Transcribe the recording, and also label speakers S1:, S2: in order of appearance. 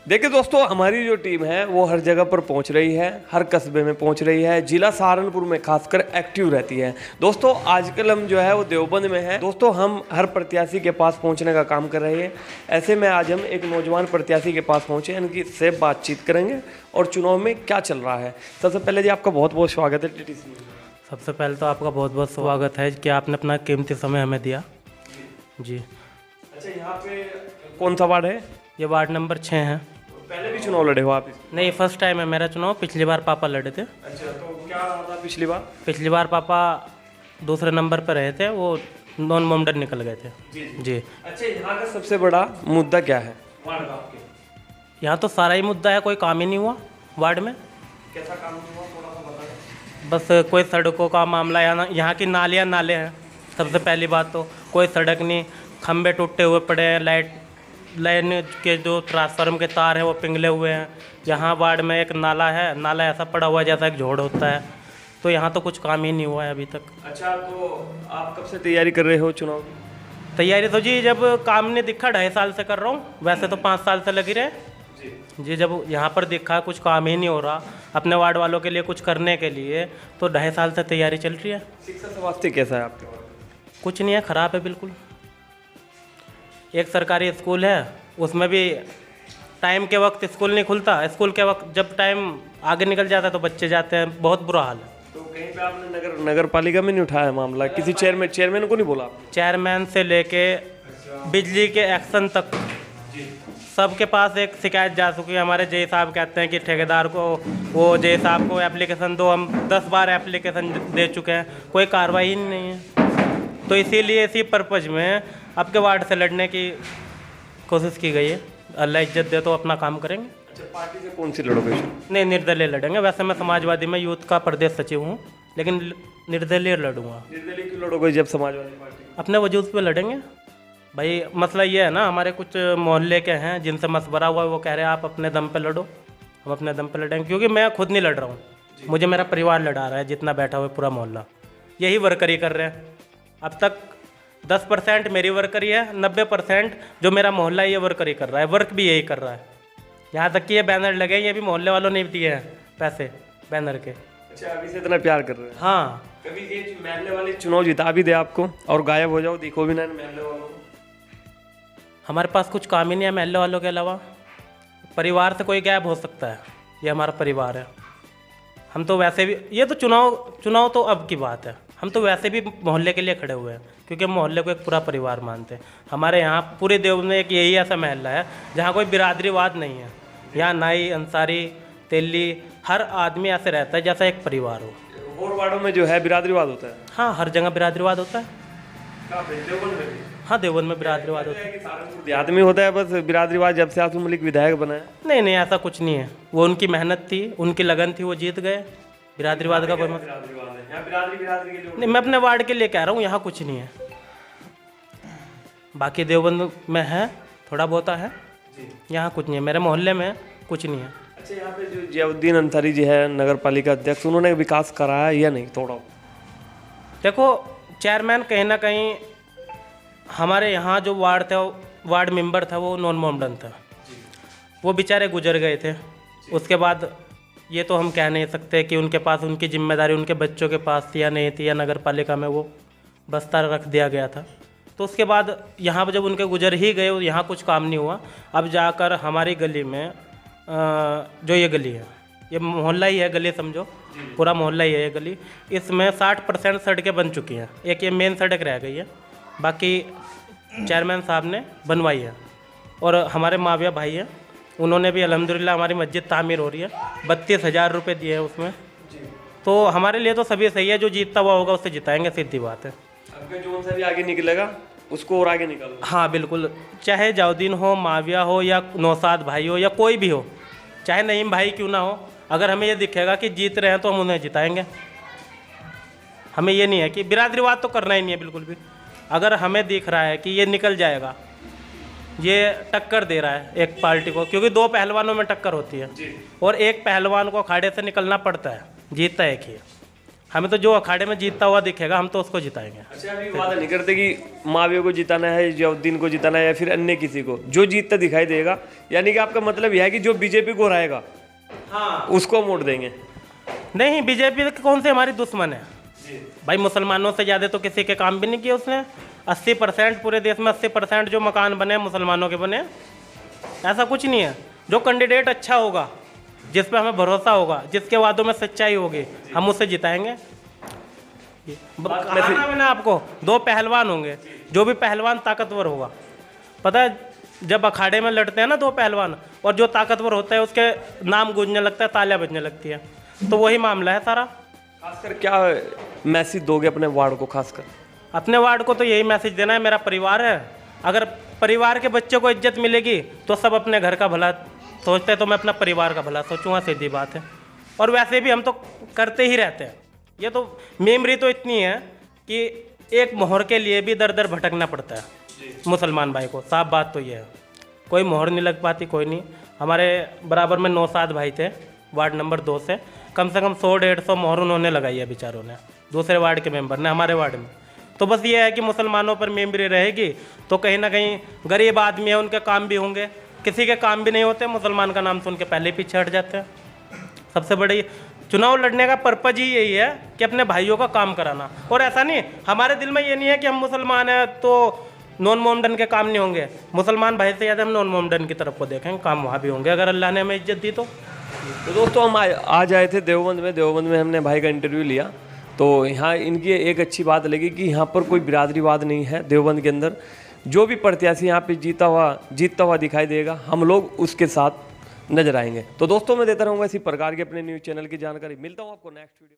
S1: देखिए दोस्तों, हमारी जो टीम है वो हर जगह पर पहुंच रही है, हर कस्बे में पहुंच रही है, जिला सहारनपुर में खासकर एक्टिव रहती है। दोस्तों आजकल हम जो है वो देवबंद में है। दोस्तों हम हर प्रत्याशी के पास पहुंचने का काम कर रहे हैं। ऐसे में आज हम एक नौजवान प्रत्याशी के पास पहुंचे, इनकी से बातचीत करेंगे और चुनाव में क्या चल रहा है। सबसे पहले जी आपका बहुत बहुत स्वागत है TTC में।
S2: सबसे पहले तो आपका बहुत बहुत स्वागत है कि आपने अपना कीमती समय हमें दिया जी।
S1: अच्छा, यहाँ पे कौन सा वार्ड है?
S2: ये वार्ड नंबर 6 है।
S1: पहले भी चुनाव लड़े हो आप इसमें?
S2: नहीं, फर्स्ट टाइम है मेरा चुनाव। पिछली बार पापा लड़े थे।
S1: अच्छा, तो क्या रहा था पिछली बार?
S2: पिछली बार पापा दूसरे नंबर पर रहे थे, वो नॉन मोमडन निकल गए थे जी।
S1: अच्छा, यहाँ का सबसे बड़ा मुद्दा क्या है वार्ड का आपके?
S2: यहाँ तो सारा ही मुद्दा है, कोई काम ही नहीं हुआ वार्ड में।
S1: कैसा काम नहीं हुआ, थोड़ा सा बताएं।
S2: बस कोई सड़कों का मामला, यहाँ की नालियाँ नाले हैं। सबसे पहली बात तो कोई सड़क नहीं, खंभे टूटे हुए पड़े हैं, लाइन के जो ट्रांसफार्मर के तार हैं वो पिघले हुए हैं। यहाँ वार्ड में एक नाला है, नाला ऐसा पड़ा हुआ है जैसा एक झोड़ होता है। तो यहाँ तो कुछ काम ही नहीं हुआ है अभी तक।
S1: अच्छा, तो आप कब से तैयारी कर रहे हो चुनाव की?
S2: तैयारी तो जी जब काम नहीं दिखा 2.5 साल से कर रहा हूँ। वैसे तो 5 साल से लगी रहे जी। जब यहाँ पर दिखा कुछ काम ही नहीं हो रहा अपने वार्ड वालों के लिए कुछ करने के लिए, तो 2.5 साल से तैयारी चल रही है।
S1: शिक्षा स्वास्थ्य कैसा है आपके वार्ड में?
S2: कुछ नहीं है, ख़राब है बिल्कुल। एक सरकारी स्कूल है, उसमें भी टाइम के वक्त स्कूल नहीं खुलता। स्कूल के वक्त जब टाइम आगे निकल जाता है तो बच्चे जाते हैं, बहुत बुरा हाल है।
S1: तो कहीं पे आपने नगर पालिका में नहीं उठाया मामला? किसी चेयरमैन को नहीं बोला?
S2: चेयरमैन से लेके बिजली के एक्शन तक सबके पास एक शिकायत जा चुकी है। हमारे जय साहब कहते हैं कि ठेकेदार को, वो जय साहब को एप्लीकेशन दो। हम 10 बार एप्लीकेशन दे चुके हैं, कोई कार्रवाई ही नहीं है। तो इसीलिए इसी पर्पज़ में आपके वार्ड से लड़ने की कोशिश की गई है। अल्लाह इज्जत दे तो अपना काम करेंगे।
S1: अच्छा, पार्टी से कौन सी लड़ोगे?
S2: नहीं, निर्दलीय लड़ेंगे। वैसे मैं समाजवादी में यूथ का प्रदेश सचिव हूँ, लेकिन निर्दलीय लड़ूंगा।
S1: निर्दलीय क्यों लड़ोगे जब समाजवादी पार्टी?
S2: अपने वजूद पे लड़ेंगे भाई। मसला ये है ना, हमारे कुछ मोहल्ले के हैं जिनसे मशवरा हुआ है, वो कह रहे हैं आप अपने दम पे लड़ो। हम अपने दम पे लड़ेंगे, क्योंकि मैं खुद नहीं लड़ रहा हूँ, मुझे मेरा परिवार लड़ा रहा है। जितना बैठा हुआ है पूरा मोहल्ला यही वर्करी कर रहे हैं। अब तक 10% मेरी वर्करी है, 90% जो मेरा मोहल्ला है ये वर्करी कर रहा है। वर्क भी यही कर रहा है। यहाँ तक कि ये बैनर लगे, ये भी मोहल्ले वालों ने दिए हैं पैसे बैनर के।
S1: अच्छा, अभी से इतना प्यार कर रहे हैं?
S2: हाँ।
S1: कभी ये महल्ले वाले चुनाव जिता भी दे आपको और गायब हो जाओ, देखो भी ना महल्ले वालों को?
S2: हमारे पास कुछ काम ही नहीं है महल्ले वालों के अलावा। परिवार से कोई गायब हो सकता है, ये हमारा परिवार है। हम तो वैसे भी, ये तो चुनाव तो अब की बात है। हम तो वैसे भी मोहल्ले के लिए खड़े हुए हैं, क्योंकि हम मोहल्ले को एक पूरा परिवार मानते हैं। हमारे यहाँ पूरे देव में एक यही ऐसा महल्ला है जहाँ कोई बिरादरीवाद नहीं है। यहाँ नाई, अंसारी, तेली, हर आदमी ऐसे रहता है जैसा एक परिवार हो।
S1: और वार्डों में जो है बिरादरीवाद होता है?
S2: हाँ, हर जगह बिरादरीवाद होता है।
S1: देवबंद में भी?
S2: हाँ, देवबंद में बिरादरीवाद होता है।
S1: देहात में होता है बस बिरादरीवाद, जब से आसिफ मलिक विधायक बनाया?
S2: नहीं नहीं, ऐसा कुछ नहीं है। वो उनकी मेहनत थी, उनकी लगन थी, वो जीत गए। बिरादरीवाद का कोई नहीं, मैं अपने वार्ड के लिए कह रहा हूँ, यहाँ कुछ नहीं है। बाकी देवबंद में है, थोड़ा बहुत है, यहाँ कुछ नहीं है। मेरे मोहल्ले में कुछ नहीं है।
S1: अच्छा, यहाँ पे जो जियाउद्दीन अंसारी जी है नगर पालिका अध्यक्ष, उन्होंने विकास कराया या नहीं थोड़ा?
S2: देखो, चेयरमैन कहीं ना कहीं हमारे यहाँ जो वार्ड मेंबर था वो नॉन मोमडन था। वो बेचारे गुजर गए थे। उसके बाद ये तो हम कह नहीं सकते कि उनके पास उनकी जिम्मेदारी उनके बच्चों के पास थी या नहीं थी, या नगर पालिका में वो बस्ता रख दिया गया था। तो उसके बाद यहाँ पर जब उनके गुजर ही गए, यहाँ कुछ काम नहीं हुआ। अब जाकर हमारी गली में जो ये गली है, ये मोहल्ला ही है, गली समझो, पूरा मोहल्ला ही है ये गली। इसमें 60% सड़कें बन चुकी हैं। एक ये मेन सड़क रह गई है, बाकी चेयरमैन साहब ने बनवाई है। और हमारे माविया भाई हैं, उन्होंने भी अल्हम्दुलिल्लाह हमारी मस्जिद तामीर हो रही है। 32,000 रुपये दिए हैं उसमें। तो हमारे लिए तो सभी सही है। जो जीतता हुआ होगा उससे जिताएंगे, सीधी बात है।
S1: अगर जो सा भी आगे निकलेगा उसको और आगे निकालो।
S2: हाँ बिल्कुल, चाहे जाउद्दीन हो, माविया हो, या नौसाद भाई हो, या कोई भी हो, चाहे नईम भाई क्यों ना हो, अगर हमें ये दिखेगा कि जीत रहे हैं तो हम उन्हें जिताएंगे। हमें ये नहीं है कि बिरादरीवाद तो करना ही नहीं है बिल्कुल भी। अगर हमें दिख रहा है कि ये निकल जाएगा, ये टक्कर दे रहा है एक पार्टी को, क्योंकि 2 पहलवानों में टक्कर होती है और एक पहलवान को अखाड़े से निकलना पड़ता है, जीतता एक ही है। हमें तो जो अखाड़े में जीतता हुआ दिखेगा हम तो उसको जिताएंगे।
S1: अच्छा, अभी वादा नहीं करते कि माविया को जिताना है, जलाउद्दीन को जिताना है या फिर अन्य किसी को, जो जीतता दिखाई देगा। यानी कि आपका मतलब यह है कि जो बीजेपी को हराएगा हाँ उसको हम वोट देंगे।
S2: नहीं, बीजेपी कौन से हमारी दुश्मन है भाई? मुसलमानों से ज़्यादा तो किसी के काम भी नहीं किए उसने। 80% पूरे देश में 80% जो मकान बने मुसलमानों के बने। ऐसा कुछ नहीं है। जो कैंडिडेट अच्छा होगा, जिस पे हमें भरोसा होगा, जिसके वादों में सच्चाई होगी, हम उसे जिताएंगे। कहा मैंने आपको 2 पहलवान होंगे, जो भी पहलवान ताकतवर होगा, पता है जब अखाड़े में लड़ते हैं ना 2 पहलवान, और जो ताकतवर होता है उसके नाम गूंजने लगता है, तालियां बजने लगती है। तो वही मामला है सारा।
S1: खासकर क्या मैसेज दोगे अपने वार्ड को? खासकर
S2: अपने वार्ड को तो यही मैसेज देना है, मेरा परिवार है। अगर परिवार के बच्चों को इज्जत मिलेगी तो सब अपने घर का भला सोचते हैं, तो मैं अपना परिवार का भला सोचूंगा, सीधी बात है। और वैसे भी हम तो करते ही रहते हैं। ये तो मेमोरी तो इतनी है कि एक मोहर के लिए भी दर दर भटकना पड़ता है मुसलमान भाई को। साफ बात तो ये है, कोई मोहर नहीं लग पाती, कोई नहीं। हमारे बराबर में 9-7 भाई थे वार्ड नंबर 2 से, कम से कम 100-150 मोहर उन्होंने लगाई है बेचारों ने, दूसरे वार्ड के मेंबर ने हमारे वार्ड में। तो बस ये है कि मुसलमानों पर मेमोरी रहेगी तो कहीं ना कहीं गरीब आदमी है, उनके काम भी होंगे। किसी के काम भी नहीं होते, मुसलमान का नाम सुन के पहले पीछे हट जाते हैं। सबसे बड़ी चुनाव लड़ने का पर्पज ही यही है कि अपने भाइयों का काम कराना। और ऐसा नहीं, हमारे दिल में ये नहीं है कि हम मुसलमान हैं तो नॉन मोमडन के काम नहीं होंगे। मुसलमान भाई से ज़्यादा हम नॉन मोमडन की तरफ को देखेंगे, काम वहाँ भी होंगे अगर अल्लाह ने हमें इज्जत दी तो।
S1: दोस्तों हम आज आए थे देवबंद में हमने भाई का इंटरव्यू लिया। तो यहाँ इनकी एक अच्छी बात लगी कि यहाँ पर कोई बिरादरीवाद नहीं है। देवबंद के अंदर जो भी प्रत्याशी यहाँ पे जीतता हुआ दिखाई देगा, हम लोग उसके साथ नजर आएंगे। तो दोस्तों मैं देता रहूँगा इसी प्रकार के अपने न्यूज़ चैनल की जानकारी। मिलता हूँ आपको नेक्स्ट वीडियो।